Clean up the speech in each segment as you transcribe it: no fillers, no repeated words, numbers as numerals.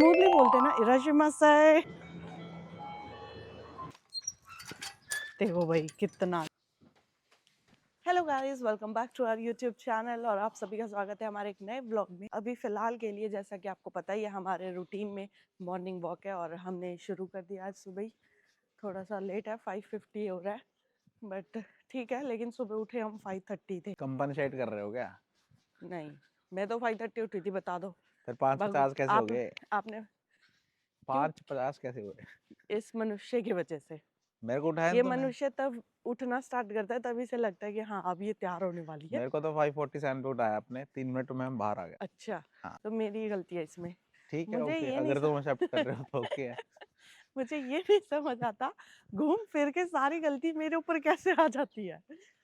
Smoothly बोलते ना, इराशिमासाई। देखो भाई कितना। Hello guys, welcome back to our YouTube channel और आप सभी का स्वागत है हमारे एक नए व्लॉग में। अभी फ़िलहाल के लिए जैसा कि आपको पता ही है, हमारे रूटीन में मॉर्निंग वॉक है और हमने शुरू कर दिया आज सुबह ही। थोड़ा सा लेट है, 5:50 हो रहा है, बट ठीक है। लेकिन सुबह उठे हम 5:30 थे। कंपनी साइड कर रहे हो क्या? नहीं, मैं तो 5:30 उठी थी, बता दो। फिर 5:50 कैसे हो आप गए? आपने क्यों? 5:50 कैसे हुए? इस मनुष्य की वजह से। मेरे को उठाया ना ये तूने। मनुष्य तब उठना स्टार्ट करता है, तभी से लगता है कि हाँ अब ये तैयार होने वाली है। मेरे को तो 5:47 पे उठाया आपने, 3 मिनट में हम बाहर आ गए। अच्छा, हाँ, तो मेरी गलती है इसमें। ठीक है, मुझे ओके, ये नहीं अगर तुम एक्सेप्ट कर रहे हो तो ओके है। मुझे ये नहीं समझ आता, घूम फिर के सारी गलती मेरे ऊपर कैसे आ जाती है,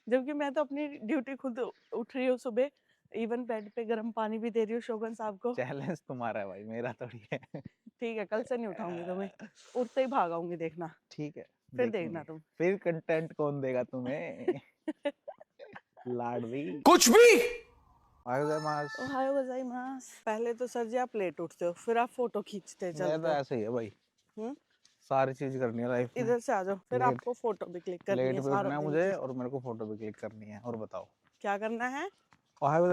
जबकि मैं तो अपनी ड्यूटी खुद उठ रही हूँ सुबह। इवन बेड पे गर्म पानी भी दे रही हूँ शोगन साहब को। चैलेंज तुम्हारा है भाई, मेरा थोड़ी है। ठीक है, कल से नहीं उठाऊंगी तुम्हें, उठते ही भागाऊंगी, देखना। ठीक है, फिर देखना देखेंगे। तुम। फिर कंटेंट कौन देगा तुम्हें? लाडवी कुछ भी। मास। ओहायो गोजाइमास। पहले तो सर जी आप लेट उठते हो, फिर आप फोटो खींचते मैं चलते तो हो। ऐसे ही है भाई, हम्म। सारी चीज करनी है लाइफ में। इधर से आ जाओ, फिर लेट आपको फोटो भी क्लिक करनी लेट है भी सारा उठना है दिन मुझे की। और मेरे को फोटो भी क्लिक करनी है। और बताओ, क्या करना है? ओहायो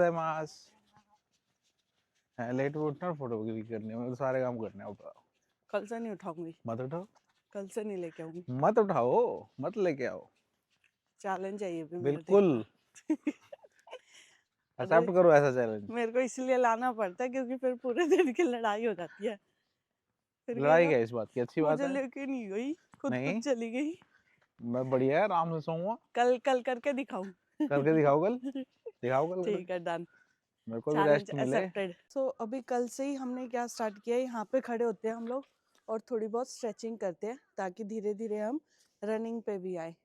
लेट भी उठना और फोटो भी क्लिक करनी है, मेरे को सारे काम करने हैं। बताओ। कल से नहीं उठाऊंगी, मत उठाओ, कल से नहीं लेके आऊंगी। मत उठाओ, मत लेके आओ। चैलेंज है ये भी मेरा, बिल्कुल देखना। अरे एक्सेप्ट करो ऐसा चैलेंज। मेरे को इसलिए लाना पड़ता है क्योंकि फिर पूरे दिन की लड़ाई हो जाती है। फिर लड़ाई कहेगा क्या है इस बात की? अच्छी बात मुझे है। लेके नहीं गई, खुद खुद नहीं, चली गई। मैं बढ़िया है, आराम से सोऊंगा। कल कल करके दिखाऊं। करके दिखाओ कल, दिखाओ कल ठीक करके, है, डन। मेरे को भी चैलेंज रेस्ट मिले। एक्सेप्टेड। सो अभी कल से ही हमने क्या स्टार्ट किया है, यहाँ पे खड़े होते हैं हम लोग और थोड़ी बहुत स्ट्रेचिंग करते हैं ताकि धीरे धीरे हम रनिंग पे भी आए।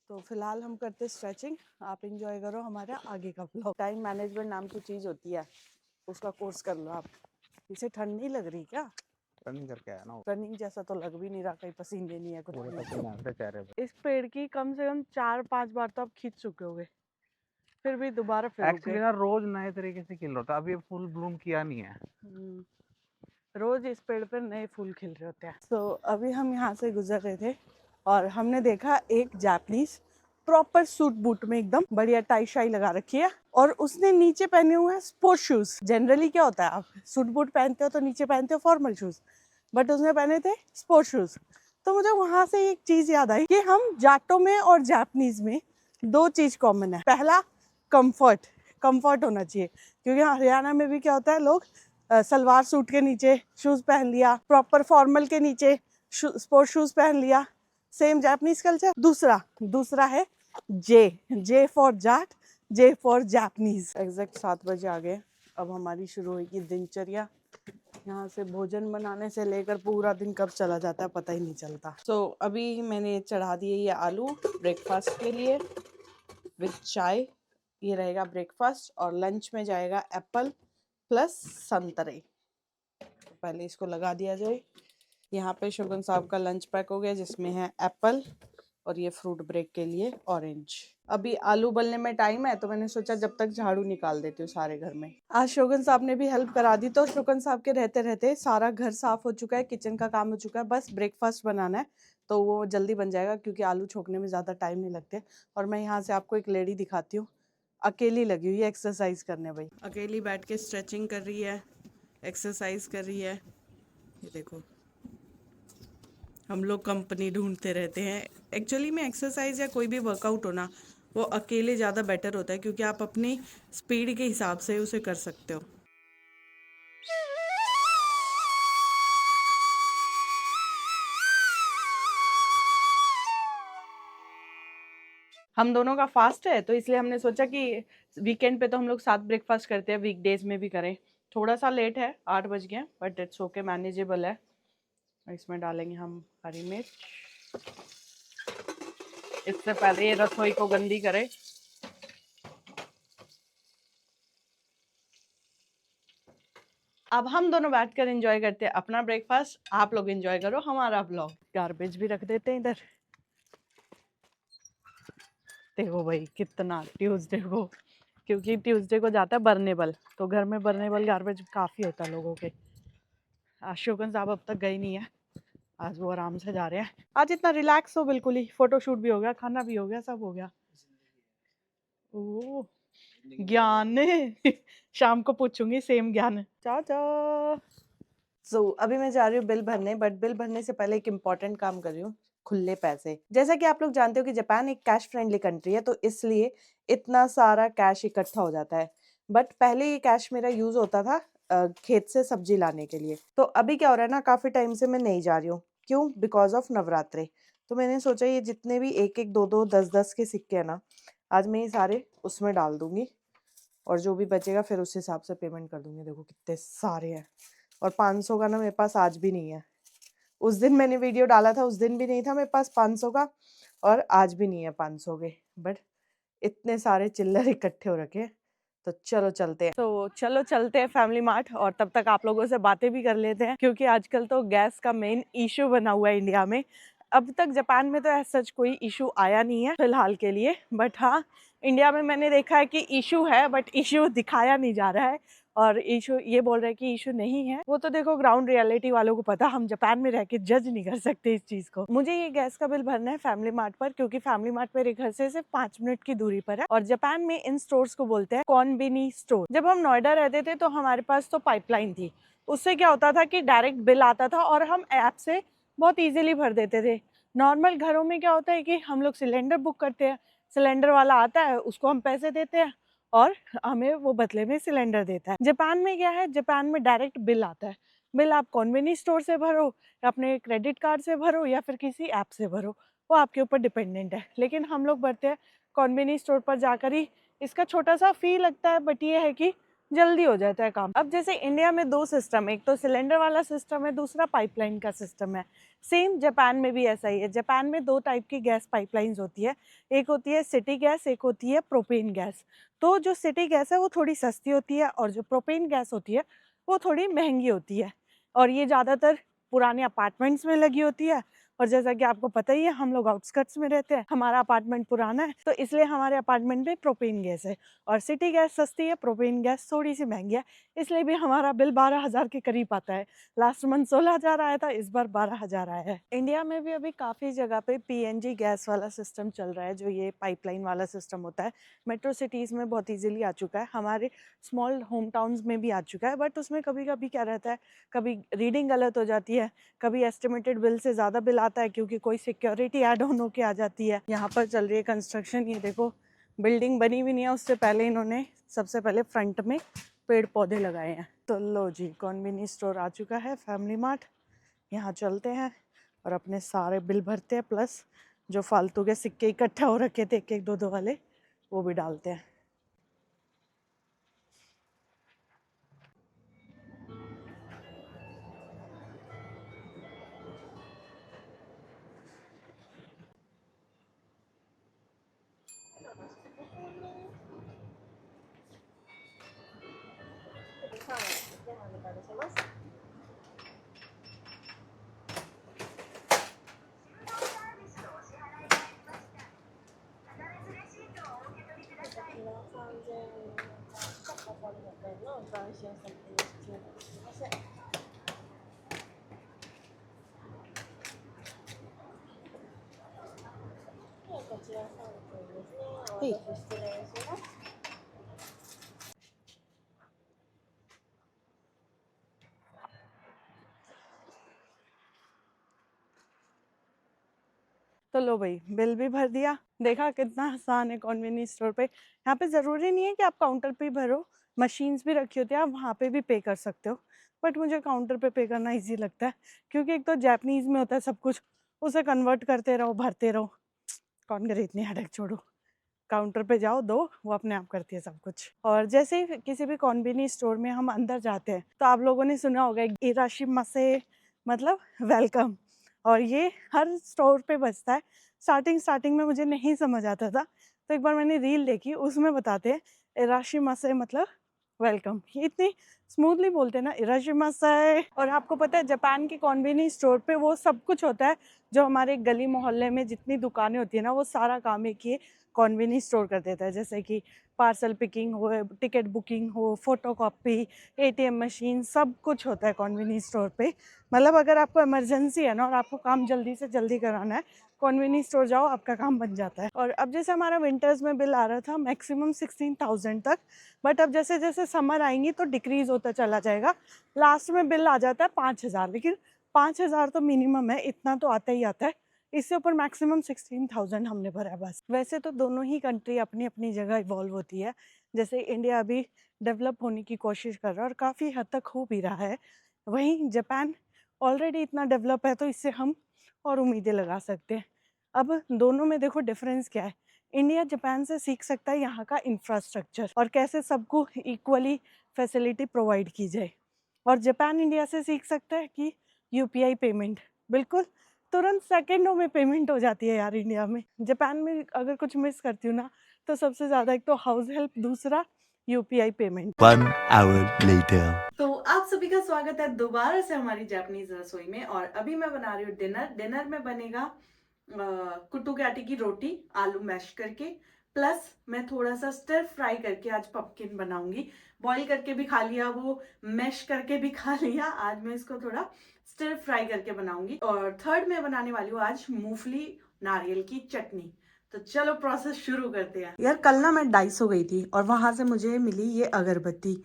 तो फिलहाल हम करते स्ट्रेचिंग, आप इंजॉय करो हमारा आगे का ब्लॉग। टाइम मैनेजमेंट नाम की चीज़ होती है, उसका कोर्स कर लो आप। इसे ठंड नहीं लग रही क्या? रनिंग करके आया ना, रनिंग जैसा तो लग भी नहीं रहा, कहीं पसीने नहीं है कुछ पूरे नहीं पसीने आ रहे चेहरे पे। है। इस पेड़ की कम से कम 4-5 बार तो आप खींच चुके होगे, फिर भी दोबारा फिर रुक एक्चुअली गए। ना रोज नए तरीके से खिल रहा था, अभी फुल ब्लूम किया नहीं है। रोज इस पेड़ पर नए फूल खिल रहे होते हैं। तो अभी हम यहाँ से गुजर रहे थे और हमने देखा एक जापानीज प्रॉपर सूट बूट में, एकदम बढ़िया टाई शाई लगा रखी है, और उसने नीचे पहने हुए हैं स्पोर्ट्स शूज। जनरली क्या होता है, आप सूट बूट पहनते हो तो नीचे पहनते हो फॉर्मल शूज, बट उसने पहने थे स्पोर्ट्स शूज। तो मुझे वहां से एक चीज याद आई कि हम जाटो में और जापानीज में दो चीज कॉमन है। पहला, कंफर्ट। कंफर्ट होना चाहिए, क्योंकि हरियाणा में भी क्या होता है, लोग सलवार सूट के नीचे शूज पहन लिया, प्रॉपर फॉर्मल के नीचे स्पोर्ट्स शूज पहन लिया। Same Japanese culture. दूसरा दूसरा है J, J for Jat, J for Japanese. Exact 7 बजे आ गए, अब हमारी शुरू होगी दिनचर्या। यहाँ से भोजन बनाने से लेकर पूरा दिन कब चला जाता है पता ही नहीं चलता। तो अभी मैंने चढ़ा दिए ये आलू ब्रेकफास्ट के लिए विद चाय। ये रहेगा ब्रेकफास्ट, और लंच में जाएगा एप्पल प्लस संतरे। तो पहले इसको लगा दिया जाए। यहाँ पे शगुन साहब का लंच पैक हो गया, जिसमें है एप्पल और ये फ्रूट ब्रेक के लिए ऑरेंज। अभी आलू उबलने में टाइम है, तो मैंने सोचा जब तक झाड़ू निकाल देती हूँ सारे घर में। आज शोगन साहब ने भी हेल्प करा दी, तो शोगन साहब के रहते रहते सारा घर साफ हो चुका है, किचन का काम हो चुका है, बस ब्रेकफास्ट बनाना है। तो वो जल्दी बन जाएगा क्योंकि आलू छोकने में ज़्यादा टाइम नहीं लगते। और मैं यहाँ से आपको एक लेडी दिखाती हूँ, अकेली लगी हुई है एक्सरसाइज करने। भाई अकेली बैठ के स्ट्रेचिंग कर रही है, एक्सरसाइज कर रही है। ये देखो, हम लोग कंपनी ढूंढते रहते हैं। एक्चुअली में एक्सरसाइज या कोई भी वर्कआउट हो ना, वो अकेले ज़्यादा बेटर होता है, क्योंकि आप अपनी स्पीड के हिसाब से उसे कर सकते हो। हम दोनों का फास्ट है, तो इसलिए हमने सोचा कि वीकेंड पे तो हम लोग साथ ब्रेकफास्ट करते हैं, वीकडेज में भी करें। थोड़ा सा लेट है, 8 बज गए, बट इट्स ओके, मैनेजेबल है। इसमें डालेंगे हम हरी मिर्च, इससे पहले ये रसोई को गंदी करे। अब हम दोनों बैठकर एंजॉय करते हैं अपना ब्रेकफास्ट, आप लोग एंजॉय करो हमारा ब्लॉग। गार्बेज भी रख देते हैं इधर। देखो भाई कितना ट्यूसडे को, क्योंकि ट्यूसडे को जाता है बर्नेबल, तो घर में बर्नेबल गार्बेज काफ़ी होता है लोगों के। अशोकन साहब अब तक गए नहीं है, आज वो आराम से जा रहे हैं। आज इतना रिलैक्स हो बिल्कुल ही, फोटोशूट भी हो गया, खाना भी हो गया, सब हो गया। ओ ज्ञान शाम को पूछूंगी सेम ज्ञान। चाचा अभी मैं जा रही हूँ बिल भरने, बट बिल भरने से पहले एक इम्पॉर्टेंट काम कर रही हूँ, खुले पैसे। जैसा कि आप लोग जानते हो कि जापान एक कैश फ्रेंडली कंट्री है, तो इसलिए इतना सारा कैश इकट्ठा हो जाता है। बट पहले ये कैश मेरा यूज होता था खेत से सब्जी लाने के लिए। तो अभी क्या हो रहा है ना, काफी टाइम से मैं नहीं जा रही हूँ। क्यों? बिकॉज ऑफ नवरात्रे। तो मैंने सोचा ये जितने भी एक एक दो दो 10-10 के सिक्के हैं ना, आज मैं ये सारे उसमें डाल दूंगी और जो भी बचेगा फिर उस हिसाब से पेमेंट कर दूंगी। देखो कितने सारे हैं, और 500 का ना मेरे पास आज भी नहीं है। उस दिन मैंने वीडियो डाला था, उस दिन भी नहीं था मेरे पास 500 का, और आज भी नहीं है 500 के। बट इतने सारे चिल्लर इकट्ठे हो रखे हैं, तो चलो चलते हैं। तो चलो चलते हैं फैमिली मार्ट, और तब तक आप लोगों से बातें भी कर लेते हैं, क्योंकि आजकल तो गैस का मेन इशू बना हुआ है इंडिया में। अब तक जापान में तो ऐसा सच कोई इशू आया नहीं है फिलहाल के लिए, बट हाँ इंडिया में मैंने देखा है कि इशू है, बट इशू दिखाया नहीं जा रहा है, और इशू ये बोल रहे हैं कि इशू नहीं है। वो तो देखो ग्राउंड रियलिटी वालों को पता, हम जापान में रह के जज नहीं कर सकते इस चीज को। मुझे ये गैस का बिल भरना है फैमिली मार्ट पर, क्योंकि फैमिली मार्ट मेरे घर से सिर्फ 5 मिनट की दूरी पर है, और जापान में इन स्टोर्स को बोलते हैं कॉन्बिनी स्टोर। जब हम नोएडा रहते थे तो हमारे पास तो पाइपलाइन थी, उससे क्या होता था कि डायरेक्ट बिल आता था और हम ऐप से बहुत ईजिली भर देते थे। नॉर्मल घरों में क्या होता है कि हम लोग सिलेंडर बुक करते हैं, सिलेंडर वाला आता है, उसको हम पैसे देते हैं और हमें वो बदले में सिलेंडर देता है। जापान में क्या है, जापान में डायरेक्ट बिल आता है। बिल आप कॉन्वेनियंस स्टोर से भरो, अपने क्रेडिट कार्ड से भरो, या फिर किसी ऐप से भरो, वो आपके ऊपर डिपेंडेंट है। लेकिन हम लोग भरते हैं कॉन्वेनियंस स्टोर पर जाकर ही। इसका छोटा सा फी लगता है, बट ये है कि जल्दी हो जाता है काम। अब जैसे इंडिया में 2 सिस्टम है, एक तो सिलेंडर वाला सिस्टम है, दूसरा पाइपलाइन का सिस्टम है। सेम जापान में भी ऐसा ही है। जापान में 2 टाइप की गैस पाइपलाइंस होती है, एक होती है सिटी गैस, एक होती है प्रोपेन गैस। तो जो सिटी गैस है वो थोड़ी सस्ती होती है, और जो प्रोपेन गैस होती है वो थोड़ी महंगी होती है, और ये ज़्यादातर पुराने अपार्टमेंट्स में लगी होती है। और जैसा कि आपको पता ही है, हम लोग आउटस्कर्ट्स में रहते हैं, हमारा अपार्टमेंट पुराना है, तो इसलिए हमारे अपार्टमेंट में प्रोपेन गैस है। और सिटी गैस सस्ती है, प्रोपेन गैस थोड़ी सी महंगी है, इसलिए भी हमारा बिल 12,000 के करीब आता है। लास्ट मंथ 16,000 आया था, इस बार 12,000 आया है। इंडिया में भी अभी काफ़ी जगह पे पीएनजी गैस वाला सिस्टम चल रहा है, जो ये पाइपलाइन वाला सिस्टम होता है। मेट्रो सिटीज़ में बहुत ईजिली आ चुका है, हमारे स्मॉल होम टाउन्स में भी आ चुका है, बट उसमें कभी कभी क्या रहता है, कभी रीडिंग गलत हो जाती है, कभी एस्टिमेटेड बिल से ज़्यादा बिल आता है, क्योंकि कोई सिक्योरिटी ऐड ऑन होके आ जाती है। यहाँ पर चल रही है कंस्ट्रक्शन, ये देखो बिल्डिंग बनी भी नहीं है, उससे पहले इन्होंने सबसे पहले फ्रंट में पेड़ पौधे लगाए हैं। तो लो जी, कॉन्वेनियंस स्टोर आ चुका है फैमिली मार्ट। यहाँ चलते हैं और अपने सारे बिल भरते हैं, प्लस जो फालतू के सिक्के इकट्ठे हो रखे थे 1-1 2-2 वाले, वो भी डालते हैं। तो लो भाई, बिल भी भर दिया। देखा कितना आसान है कॉन्वेनियंस स्टोर पे। यहाँ पे ज़रूरी नहीं है कि आप काउंटर पे ही भरो, मशीन्स भी रखी होती है, आप वहाँ पे भी पे कर सकते हो। बट मुझे काउंटर पे पे करना इजी लगता है, क्योंकि एक तो जापानीज़ में होता है सब कुछ, उसे कन्वर्ट करते रहो, भरते रहो, कौन करे इतनी हेडेक, छोड़ो। काउंटर पे जाओ, दो, वो अपने आप करती है सब कुछ। और जैसे ही किसी भी कॉन्वेनियंस स्टोर में हम अंदर जाते हैं, तो आप लोगों ने सुना होगा इराशिमासे, मतलब वेलकम, और ये हर स्टोर पे बजता है। स्टार्टिंग में मुझे नहीं समझ आता था, तो एक बार मैंने रील देखी, उसमें बताते हैं इराशिमासे मतलब वेलकम। ये इतनी स्मूथली बोलते हैं ना, इराशिमासे। और आपको पता है जापान के कॉन्वेनियंस स्टोर पे वो सब कुछ होता है जो हमारे गली मोहल्ले में जितनी दुकानें होती है ना, वो सारा काम एक ही कॉन्वीनियंस स्टोर कर देता है, जैसे कि पार्सल पिकिंग हो, टिकट बुकिंग हो, फोटोकॉपी, एटीएम मशीन, सब कुछ होता है कॉन्वीनियंस स्टोर पे। मतलब अगर आपको इमरजेंसी है ना और आपको काम जल्दी से जल्दी कराना है, कॉन्वीनियंस स्टोर जाओ, आपका काम बन जाता है। और अब जैसे हमारा विंटर्स में बिल आ रहा था मैक्सिमम 16,000 तक, बट अब जैसे जैसे समर आएंगी तो डिक्रीज होता चला जाएगा। लास्ट में बिल आ जाता है 5,000, लेकिन 5,000 तो मिनिमम है, इतना तो आता ही आता है। इससे ऊपर मैक्सिमम 16,000 हमने भरा है बस। वैसे तो दोनों ही कंट्री अपनी अपनी जगह इवॉल्व होती है। जैसे इंडिया अभी डेवलप होने की कोशिश कर रहा है और काफ़ी हद तक हो भी रहा है, वहीं जापान ऑलरेडी इतना डेवलप है, तो इससे हम और उम्मीदें लगा सकते हैं। अब दोनों में देखो डिफरेंस क्या है। इंडिया जापान से सीख सकता है यहाँ का इंफ्रास्ट्रक्चर और कैसे सबको इक्वली फैसिलिटी प्रोवाइड की जाए, और जापान इंडिया से सीख सकता है कि यूपीआई पेमेंट बिल्कुल तुरंत सेकंडों में पेमेंट हो जाती है यार इंडिया में। जापान में अगर कुछ मिस करती हूँ ना, तो सबसे ज़्यादा एक तो हाउस हेल्प, दूसरा यूपीआई पेमेंट। 1 hour later. तो आप सभी का स्वागत है दोबारा से हमारी जापानीज रसोई में। और अभी मैं बना रही हूँ डिनर। डिनर में बनेगा कुट्टू के आटे की रोटी आलू मैश करके, प्लस मैं थोड़ा सा स्टर फ्राई करके आज पम्पकिन बनाऊंगी। बॉईल करके भी खा लिया, वो मैश करके भी खा लिया, आज मैं इसको थोड़ा स्टर फ्राई करके बनाऊंगी। और थर्ड मैं बनाने वाली हूँ आज मूंगफली नारियल की चटनी। तो चलो प्रोसेस शुरू करते हैं। यार कल ना मैं डाइस हो गई थी और वहां से मुझे मिली ये अगरबत्ती।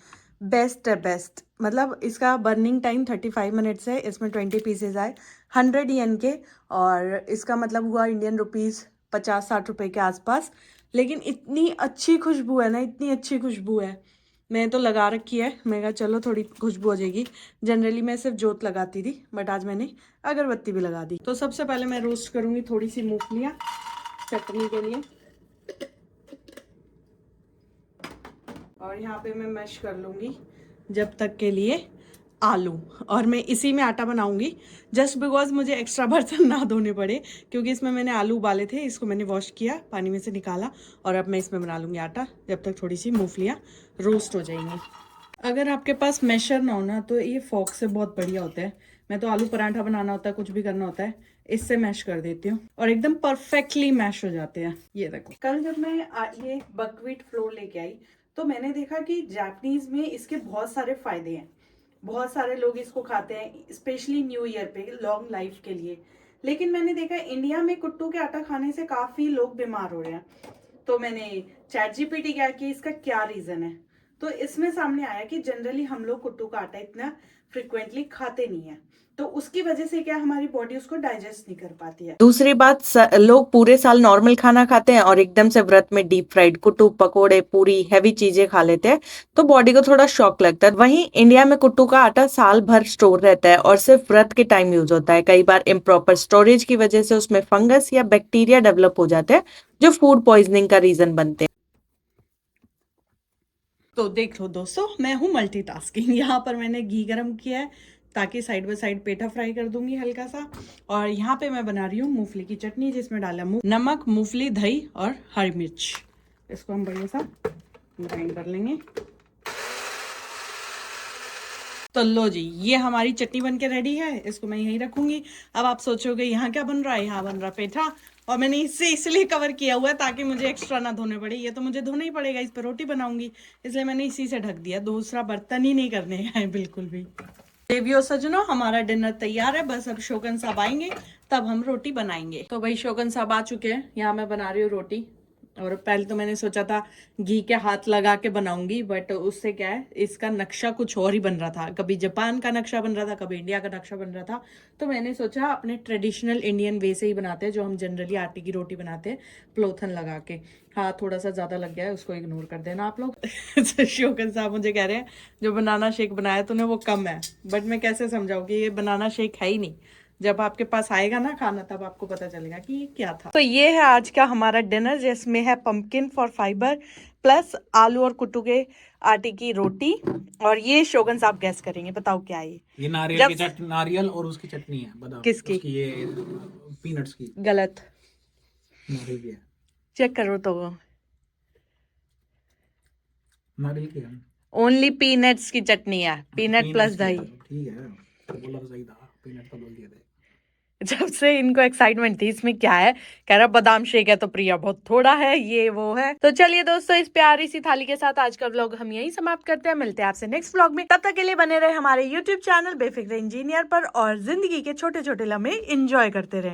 बेस्ट है बेस्ट, मतलब इसका बर्निंग टाइम 35 मिनट्स है। इसमें 20 पीसेज आए 100 yen के, और इसका मतलब हुआ इंडियन रुपीज़ 50-60 रुपए के आसपास। लेकिन इतनी अच्छी खुशबू है ना, इतनी अच्छी खुशबू है। मैंने तो लगा रखी है, मैं कहा चलो थोड़ी खुशबू हो जाएगी। जनरली मैं सिर्फ जोत लगाती थी, बट आज मैंने अगरबत्ती भी लगा दी। तो सबसे पहले मैं रोस्ट करूँगी थोड़ी सी मूंगफलियाँ चटनी के लिए, और यहाँ पे मैं मैश कर लूँगी जब तक के लिए आलू। और मैं इसी में आटा बनाऊंगी, जस्ट बिकॉज मुझे एक्स्ट्रा बर्तन ना धोने पड़े, क्योंकि इसमें मैंने आलू उबाले थे, इसको मैंने वॉश किया, पानी में से निकाला, और अब मैं इसमें बना लूँगी आटा जब तक थोड़ी सी मूंगफलियाँ रोस्ट हो जाएंगी। अगर आपके पास मैशर ना हो ना, तो ये फॉक से बहुत बढ़िया होता है। मैं तो आलू पराठा बनाना होता है, कुछ भी करना होता है, इससे मैश कर देती हूँ और एकदम परफेक्टली मैश हो जाते हैं। ये देखो, कल जब मैं ये बकव्हीट फ्लोर लेके आई, तो मैंने देखा कि जापानीज में इसके बहुत सारे फायदे हैं। बहुत सारे लोग इसको खाते हैं, स्पेशली न्यू ईयर पे लॉन्ग लाइफ के लिए। लेकिन मैंने देखा इंडिया में कुट्टू के आटा खाने से काफी लोग बीमार हो रहे हैं। तो मैंने चैट जीपीटी किया कि इसका क्या रीजन है, तो इसमें सामने आया कि जनरली हम लोग कुट्टू का आटा इतना फ्रिक्वेंटली खाते नहीं है, तो उसकी वजह से क्या हमारी बॉडी उसको डाइजेस्ट नहीं कर पाती है। दूसरी बात, लोग पूरे साल नॉर्मल खाना खाते हैं और एकदम से व्रत में डीप फ्राइड कुट्टू, पकोड़े, पूरी हैवी चीजें खा लेते हैं, तो बॉडी को थोड़ा शॉक लगता है। वहीं इंडिया में कुट्टू का आटा साल भर स्टोर रहता है और सिर्फ व्रत के टाइम यूज होता है। कई बार इम्प्रॉपर स्टोरेज की वजह से उसमें फंगस या बैक्टीरिया डेवलप हो जाते हैं, जो फूड पॉइजनिंग का रीजन बनते हैं। तो देख लो दोस्तों, मैं हूँ मल्टीटास्किंग। यहाँ पर मैंने घी गरम किया है ताकि side by side petha fry कर दूंगी हल्का सा। और यहाँ पे मैं बना रही हूँ मूंगफली की चटनी, जिसमें डाला नमक, मूंगफली, दही और हरी मिर्च। इसको हम बढ़िया सा ग्राइंड कर लेंगे। तो लो जी, ये हमारी चटनी बन के रेडी है, इसको मैं यहीं रखूंगी। अब आप सोचोगे यहाँ क्या बन रहा है, यहाँ बन रहा पेठा, और मैंने इससे इसलिए कवर किया हुआ है ताकि मुझे एक्स्ट्रा ना धोने पड़े। ये तो मुझे धोना ही पड़ेगा, इस पर रोटी बनाऊंगी, इसलिए मैंने इसी से ढक दिया, दूसरा बर्तन ही नहीं करने हैं बिल्कुल भी। देवियों सजनों, हमारा डिनर तैयार है, बस अब शोकन साहब आएंगे तब हम रोटी बनाएंगे। तो भाई शोकन साहब आ चुके हैं, यहाँ मैं बना रही हूँ रोटी। और पहले तो मैंने सोचा था घी के हाथ लगा के बनाऊंगी, बट उससे क्या है, इसका नक्शा कुछ और ही बन रहा था। कभी जापान का नक्शा बन रहा था, कभी इंडिया का नक्शा बन रहा था। तो मैंने सोचा अपने ट्रेडिशनल इंडियन वे से ही बनाते हैं, जो हम जनरली आटे की रोटी बनाते हैं, प्लोथन लगा के। हाँ, थोड़ा सा ज्यादा लग गया है, उसको इग्नोर कर देना आप लोग। शोकन साहब मुझे कह रहे हैं जो बनाना शेक बनाया तूने वो कम है, बट मैं कैसे समझाऊँ कि ये बनाना शेक है ही नहीं। जब आपके पास आएगा ना खाना, तब आपको पता चलेगा कि ये क्या था। तो ये है आज का हमारा डिनर, जिसमें है पंपकिन फॉर फाइबर, प्लस आलू और कुट्टू के आटे की रोटी। और ये शोगन साहब गैस करेंगे, बताओ क्या है ये नारियल की चटनी, नारियल और उसकी चटनी है। बताओ किसकी? उसकी, ये पीनट्स की। गलत, नारियल की है। चेक करो तो। नारियल की है। ओनली पीनट्स की चटनी है, पीनट प्लस दही। ठीक है, तो बोला तो सही था, पीनट तो बोल दिए थे। जब से इनको एक्साइटमेंट थी इसमें क्या है, कह रहा बादाम शेक है तो प्रिया बहुत थोड़ा है, ये वो है। तो चलिए दोस्तों, इस प्यारी सी थाली के साथ आज का व्लॉग हम यही समाप्त करते हैं। मिलते हैं आपसे नेक्स्ट व्लॉग में, तब तक के लिए बने रहे हमारे यूट्यूब चैनल बेफिक्र इंजीनियर पर और जिंदगी के छोटे छोटे लम्हे एंजॉय करते रहें।